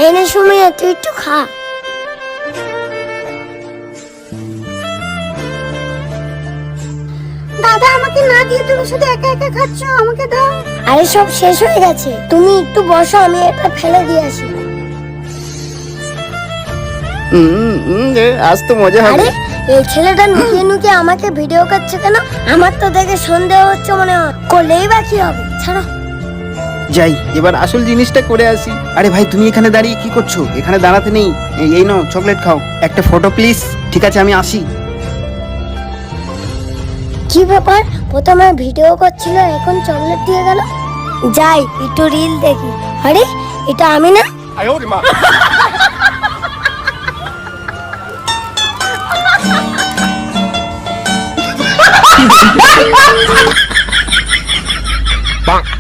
এনে সময় তুই একটু খা। দাদা আমাকে না দিয়ে তুমি শুধু একা একা খাচ্ছ, আমাকে দাও। আরে সব শেষ হয়ে গেছে, তুমি একটু বসো, আমি এটা ফেলে দিয়ে আসি। আজ তো মজা হবে। আরে এই ছেলেটা নুকিয়ে নুকিয়ে আমাকে ভিডিও করছে কেন? আমার তো দেখে সন্দেহ হচ্ছে, মনে হয় করলেই বা কি হবে, ছাড়ো। যাই এবার আসল জিনিসটা করে আসি। আরে ভাই তুমি এখানে দাঁড়িয়ে কি করছো? এখানে দাঁড়াতে নেই, এই নাও চকলেট খাও। একটা ফটো প্লিজ। ঠিক আছে আমি আসি। কি ব্যাপার, প্রথমে ভিডিও করছিল, এখন চকলেট দিয়ে গেল। যাই একটু রিল দেখি। আরে এটা আমি না? Bonk.